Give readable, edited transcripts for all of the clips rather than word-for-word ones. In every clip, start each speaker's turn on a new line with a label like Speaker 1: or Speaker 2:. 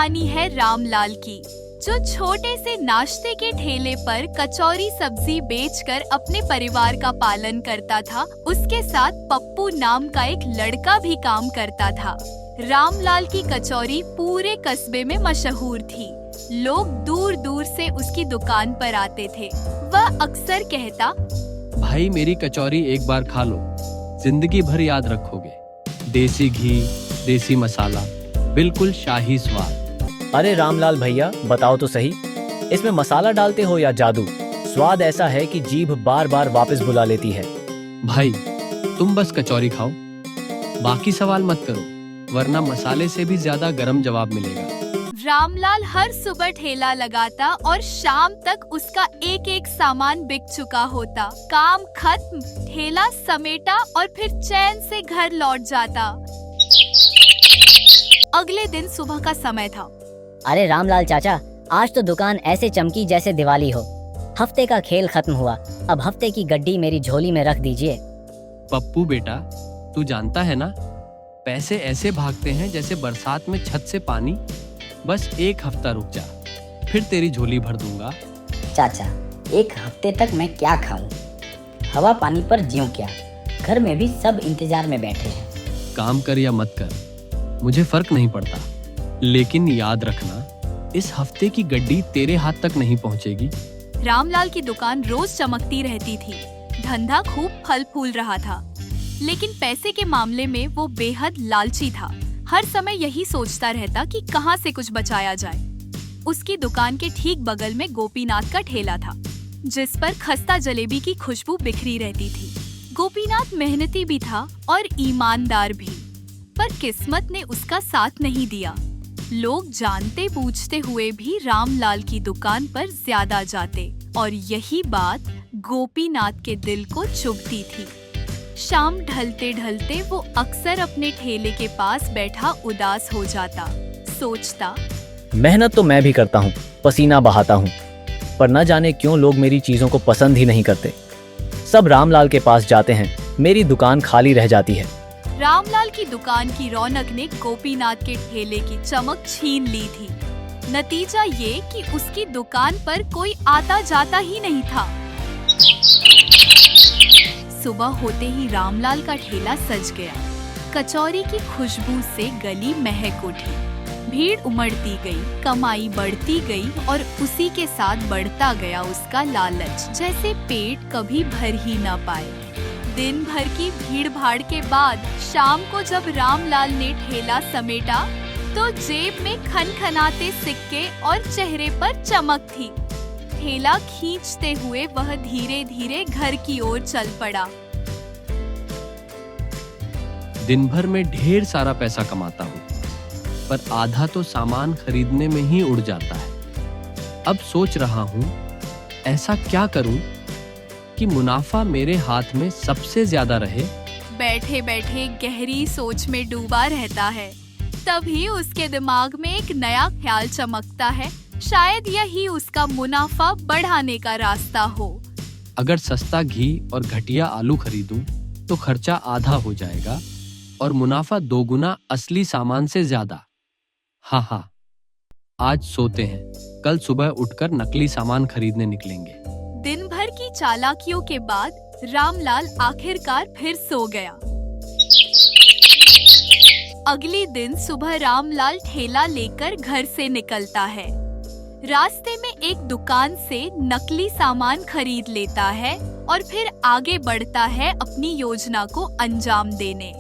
Speaker 1: कहानी है रामलाल की, जो छोटे से नाश्ते के ठेले पर कचौरी सब्जी बेचकर अपने परिवार का पालन करता था। उसके साथ पप्पू नाम का एक लड़का भी काम करता था। रामलाल की कचौरी पूरे कस्बे में मशहूर थी। लोग दूर दूर से उसकी दुकान पर आते थे। वह अक्सर कहता,
Speaker 2: भाई मेरी कचौरी एक बार खा लो, जिंदगी भर याद रखोगे। देसी घी, देसी मसाला, बिल्कुल शाही स्वाद।
Speaker 3: अरे रामलाल भैया, बताओ तो सही, इसमें मसाला डालते हो या जादू? स्वाद ऐसा है कि जीभ बार बार वापस बुला लेती है।
Speaker 2: भाई तुम बस कचौरी खाओ, बाकी सवाल मत करो, वरना मसाले से भी ज्यादा गरम जवाब मिलेगा।
Speaker 1: रामलाल हर सुबह ठेला लगाता और शाम तक उसका एक एक सामान बिक चुका होता। काम खत्म, ठेला समेटा और फिर चैन से घर लौट जाता। अगले दिन सुबह का समय था।
Speaker 4: अरे रामलाल चाचा, आज तो दुकान ऐसे चमकी जैसे दिवाली हो। हफ्ते का खेल खत्म हुआ, अब हफ्ते की गड्डी मेरी झोली में रख दीजिए।
Speaker 2: पप्पू बेटा, तू जानता है ना, पैसे ऐसे भागते हैं जैसे बरसात में छत से पानी। बस एक हफ्ता रुक जा, फिर तेरी झोली भर दूंगा।
Speaker 4: चाचा, एक हफ्ते तक मैं क्या खाऊं? हवा पानी पर जीऊं क्या? घर में भी सब इंतजार में बैठे हैं।
Speaker 2: काम कर या मत कर, मुझे फर्क नहीं पड़ता, लेकिन याद रखना, इस हफ्ते की गड्डी तेरे हाथ तक नहीं पहुंचेगी।
Speaker 1: रामलाल की दुकान रोज चमकती रहती थी। धंधा खूब फल फूल रहा था, लेकिन पैसे के मामले में वो बेहद लालची था। हर समय यही सोचता रहता कि कहां से कुछ बचाया जाए। उसकी दुकान के ठीक बगल में गोपीनाथ का ठेला था, जिस पर खस्ता जलेबी की खुशबू बिखरी रहती थी। गोपीनाथ मेहनती भी था और ईमानदार भी, पर किस्मत ने उसका साथ नहीं दिया। लोग जानते पूछते हुए भी रामलाल की दुकान पर ज्यादा जाते और यही बात गोपीनाथ के दिल को चुभती थी। शाम ढलते ढलते वो अक्सर अपने ठेले के पास बैठा उदास हो जाता। सोचता,
Speaker 3: मेहनत तो मैं भी करता हूँ, पसीना बहाता हूँ, पर न जाने क्यों लोग मेरी चीजों को पसंद ही नहीं करते। सब रामलाल के पास जाते हैं, मेरी दुकान खाली रह जाती है।
Speaker 1: रामलाल की दुकान की रौनक ने गोपीनाथ के ठेले की चमक छीन ली थी। नतीजा ये कि उसकी दुकान पर कोई आता जाता ही नहीं था। सुबह होते ही रामलाल का ठेला सज गया। कचौरी की खुशबू से गली महक उठी। भीड़ उमड़ती गई, कमाई बढ़ती गई और उसी के साथ बढ़ता गया उसका लालच, जैसे पेट कभी भर ही न पाए। दिन भर की भीड़ भाड़ के बाद शाम को जब रामलाल ने ठेला समेटा, तो जेब में खनखनाते सिक्के और चेहरे पर चमक थी। ठेला खींचते हुए वह धीरे धीरे घर की ओर चल पड़ा।
Speaker 2: दिन भर में ढेर सारा पैसा कमाता हूँ, पर आधा तो सामान खरीदने में ही उड़ जाता है। अब सोच रहा हूँ, ऐसा क्या करूँ कि मुनाफा मेरे हाथ में सबसे ज्यादा रहे।
Speaker 1: बैठे बैठे गहरी सोच में डूबा रहता है। तभी उसके दिमाग में एक नया ख्याल चमकता है। शायद यही उसका मुनाफा बढ़ाने का रास्ता हो।
Speaker 2: अगर सस्ता घी और घटिया आलू खरीदूं, तो खर्चा आधा हो जाएगा और मुनाफा दोगुना असली सामान से ज्यादा। हाँ, आज सोते हैं, कल सुबह उठकर नकली सामान खरीदने निकलेंगे।
Speaker 1: दिन भर की चालाकियों के बाद रामलाल आखिरकार फिर सो गया। अगले दिन सुबह रामलाल ठेला लेकर घर से निकलता है। रास्ते में एक दुकान से नकली सामान खरीद लेता है और फिर आगे बढ़ता है अपनी योजना को अंजाम देने।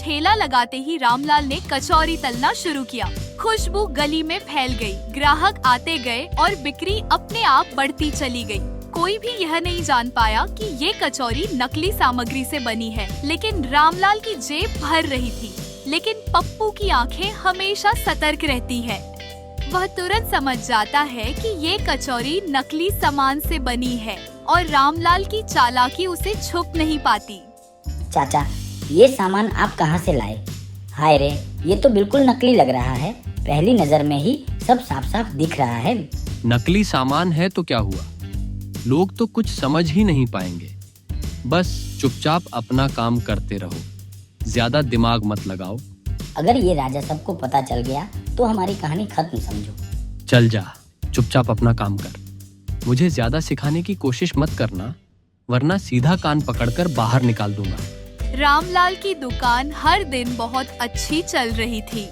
Speaker 1: ठेला लगाते ही रामलाल ने कचौरी तलना शुरू किया। खुशबू गली में फैल गई, ग्राहक आते गए और बिक्री अपने आप बढ़ती चली गई। कोई भी यह नहीं जान पाया कि ये कचौरी नकली सामग्री से बनी है, लेकिन रामलाल की जेब भर रही थी। लेकिन पप्पू की आंखें हमेशा सतर्क रहती है। वह तुरंत समझ जाता है कि ये कचौरी नकली सामान से बनी है और रामलाल की चालाकी उसे छुप नहीं पाती।
Speaker 4: चाचा, ये सामान आप कहाँ से लाए? हाय रे, ये तो बिल्कुल नकली लग रहा है। पहली नजर में ही सब साफ साफ दिख रहा है।
Speaker 2: नकली सामान है तो क्या हुआ, लोग तो कुछ समझ ही नहीं पाएंगे। बस चुपचाप अपना काम करते रहो, ज्यादा दिमाग मत लगाओ।
Speaker 4: अगर ये राजा सबको पता चल गया तो हमारी कहानी खत्म समझो।
Speaker 2: चल जा, चुपचाप अपना काम कर। मुझे ज्यादा सिखाने की कोशिश मत करना, वरना सीधा कान पकड़कर बाहर निकाल दूंगा।
Speaker 1: रामलाल की दुकान हर दिन बहुत अच्छी चल रही थी।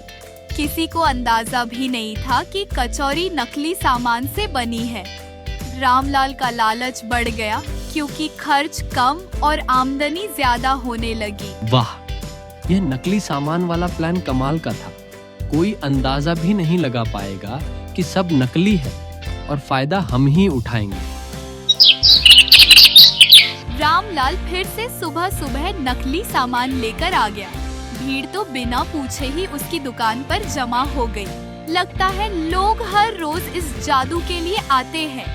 Speaker 1: किसी को अंदाजा भी नहीं था कि कचौरी नकली सामान से बनी है। रामलाल का लालच बढ़ गया क्योंकि खर्च कम और आमदनी ज्यादा होने लगी।
Speaker 2: वाह, यह नकली सामान वाला प्लान कमाल का था। कोई अंदाजा भी नहीं लगा पाएगा कि सब नकली है और फायदा हम ही उठाएंगे।
Speaker 1: रामलाल फिर से सुबह सुबह नकली सामान लेकर आ गया। भीड़ तो बिना पूछे ही उसकी दुकान पर जमा हो गई। लगता है लोग हर रोज इस जादू के लिए आते हैं।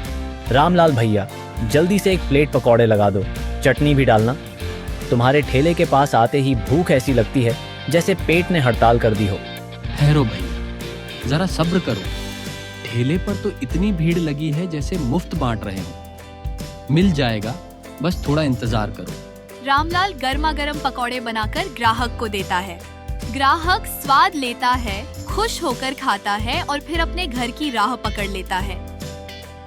Speaker 3: रामलाल भैया, जल्दी से एक प्लेट पकौड़े लगा दो, चटनी भी डालना। तुम्हारे ठेले के पास आते ही भूख ऐसी लगती है जैसे पेट ने हड़ताल कर दी हो।
Speaker 2: ठहरो भैया, जरा सब्र करो। ठेले पर तो इतनी भीड़ लगी है जैसे मुफ्त बांट रहे हो। मिल जाएगा, बस थोड़ा इंतजार करो।
Speaker 1: रामलाल गर्मा गर्म पकौड़े बनाकर ग्राहक को देता है। ग्राहक स्वाद लेता है, खुश होकर खाता है और फिर अपने घर की राह पकड़ लेता है।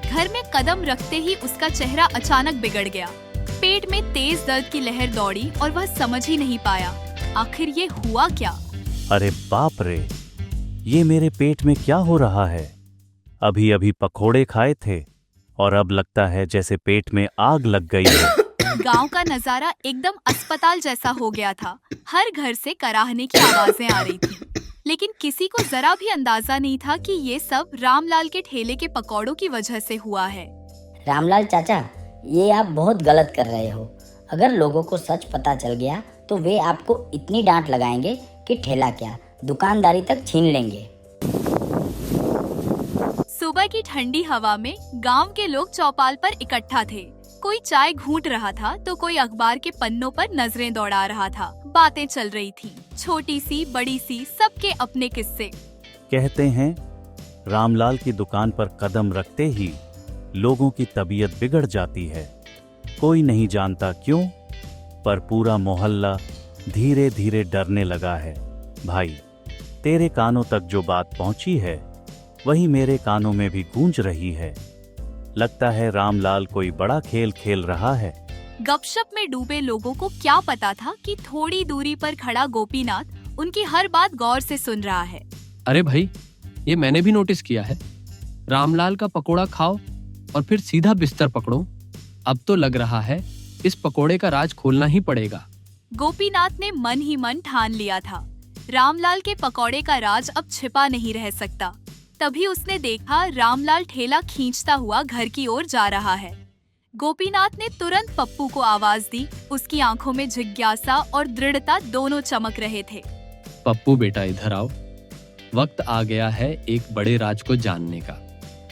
Speaker 1: घर में कदम रखते ही उसका चेहरा अचानक बिगड़ गया। पेट में तेज दर्द की लहर दौड़ी और वह समझ ही नहीं पाया आखिर ये हुआ क्या।
Speaker 5: अरे बाप रे, ये मेरे पेट में क्या हो रहा है? अभी अभी पकोड़े खाए थे और अब लगता है जैसे पेट में आग लग गई है।
Speaker 1: गांव का नजारा एकदम अस्पताल जैसा हो गया था। हर घर से कराहने की आवाजें आ रही थी, लेकिन किसी को जरा भी अंदाजा नहीं था कि ये सब रामलाल के ठेले के पकौड़ों की वजह से हुआ है।
Speaker 4: रामलाल चाचा, ये आप बहुत गलत कर रहे हो। अगर लोगों को सच पता चल गया तो वे आपको इतनी डांट लगाएंगे कि ठेला क्या, दुकानदारी तक छीन लेंगे।
Speaker 1: सुबह की ठंडी हवा में गांव के लोग चौपाल पर इकट्ठा थे। कोई चाय घूंट रहा था तो कोई अखबार के पन्नों पर नजरें दौड़ा रहा था। बातें चल रही थी, छोटी सी बड़ी सी, सबके अपने किस्से।
Speaker 5: कहते हैं रामलाल की दुकान पर कदम रखते ही लोगों की तबीयत बिगड़ जाती है। कोई नहीं जानता क्यों, पर पूरा मोहल्ला धीरे धीरे डरने लगा है। भाई, तेरे कानों तक जो बात पहुंची है वही मेरे कानों में भी गूंज रही है। लगता है रामलाल कोई बड़ा खेल खेल रहा है।
Speaker 1: गपशप में डूबे लोगों को क्या पता था कि थोड़ी दूरी पर खड़ा गोपीनाथ उनकी हर बात गौर से सुन रहा है।
Speaker 2: अरे भाई, ये मैंने भी नोटिस किया है। रामलाल का पकोड़ा खाओ और फिर सीधा बिस्तर पकड़ो। अब तो लग रहा है इस पकोड़े का राज खोलना ही पड़ेगा।
Speaker 1: गोपीनाथ ने मन ही मन ठान लिया था, रामलाल के पकोड़े का राज अब छिपा नहीं रह सकता। तभी उसने देखा रामलाल ठेला खींचता हुआ घर की ओर जा रहा है। गोपीनाथ ने तुरंत पप्पू को आवाज दी। उसकी आंखों में जिज्ञासा और दृढ़ता दोनों चमक रहे थे।
Speaker 2: पप्पू बेटा, इधर आओ। वक्त आ गया है एक बड़े राज को जानने का।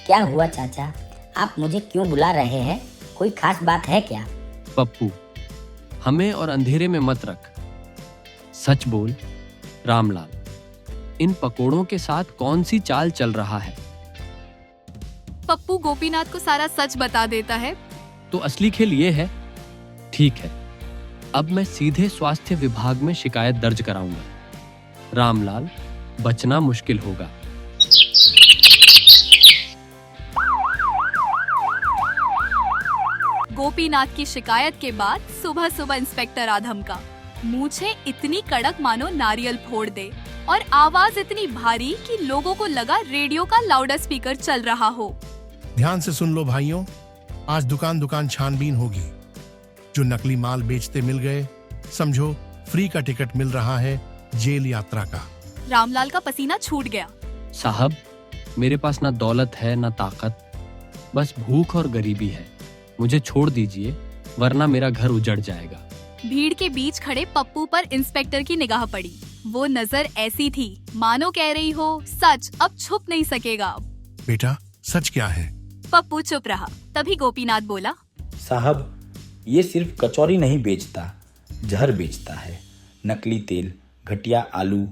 Speaker 4: क्या हुआ चाचा, आप मुझे क्यों बुला रहे हैं? कोई खास बात है क्या?
Speaker 2: पप्पू, हमें और अंधेरे में मत रख। सच बोल रामलाल, इन पकोड़ों के साथ कौन सी चाल चल रहा है?
Speaker 1: पप्पू गोपीनाथ को सारा सच बता देता है।
Speaker 2: तो असली खेल ये है। ठीक है, अब मैं सीधे स्वास्थ्य विभाग में शिकायत दर्ज कराऊंगा। रामलाल, बचना मुश्किल होगा।
Speaker 1: गोपीनाथ की शिकायत के बाद सुबह सुबह इंस्पेक्टर आधम का मूछें इतनी कड़क मानो नारियल फोड़ दे और आवाज इतनी भारी कि लोगों को लगा रेडियो का लाउड स्पीकर चल रहा हो।
Speaker 6: ध्यान से सुन लो भाइयों, आज दुकान दुकान छानबीन होगी। जो नकली माल बेचते मिल गए, समझो फ्री का टिकट मिल रहा है जेल यात्रा का।
Speaker 1: रामलाल का पसीना छूट गया।
Speaker 2: साहब, मेरे पास ना दौलत है ना ताकत, बस भूख और गरीबी है। मुझे छोड़ दीजिए, वरना मेरा घर उजड़ जाएगा।
Speaker 1: भीड़ के बीच खड़े पप्पू पर इंस्पेक्टर की निगाह पड़ी। वो नजर ऐसी थी मानो कह रही हो, सच अब छुप नहीं सकेगा।
Speaker 6: बेटा, सच क्या है?
Speaker 1: पप्पू चुप रहा। तभी गोपीनाथ बोला,
Speaker 7: साहब, ये सिर्फ कचौरी नहीं बेचता, जहर बेचता है। नकली तेल, घटिया आलू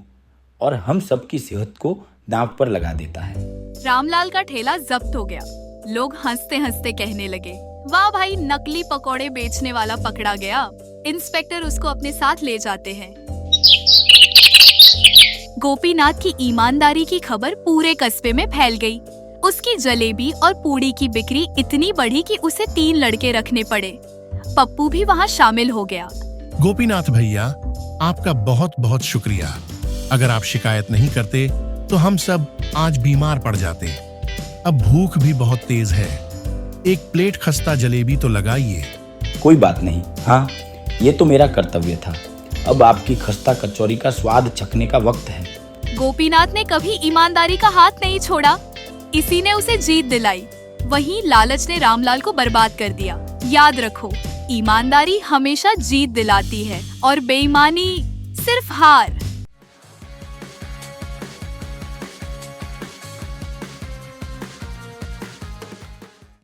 Speaker 7: और हम सबकी सेहत को दांव पर लगा देता है।
Speaker 1: रामलाल का ठेला जब्त हो गया। लोग हंसते हंसते कहने लगे, वाह भाई, नकली पकोड़े बेचने वाला पकड़ा गया। इंस्पेक्टर उसको अपने साथ ले जाते हैं। गोपीनाथ की ईमानदारी की खबर पूरे कस्बे में फैल गई। उसकी जलेबी और पूड़ी की बिक्री इतनी बढ़ी कि उसे 3 लड़के रखने पड़े। पप्पू भी वहाँ शामिल हो गया।
Speaker 6: गोपीनाथ भैया, आपका बहुत बहुत शुक्रिया। अगर आप शिकायत नहीं करते तो हम सब आज बीमार पड़ जाते। अब भूख भी बहुत तेज है। एक प्लेट खस्ता जलेबी तो लगाइए।
Speaker 7: कोई बात नहीं। हाँ, ये तो मेरा कर्तव्य था। अब आपकी खस्ता कचौरी का स्वाद चखने का वक्त है।
Speaker 1: गोपीनाथ ने कभी ईमानदारी का हाथ नहीं छोड़ा। इसी ने उसे जीत दिलाई। वहीं लालच ने रामलाल को बर्बाद कर दिया। याद रखो, ईमानदारी हमेशा जीत दिलाती है और बेईमानी सिर्फ हार।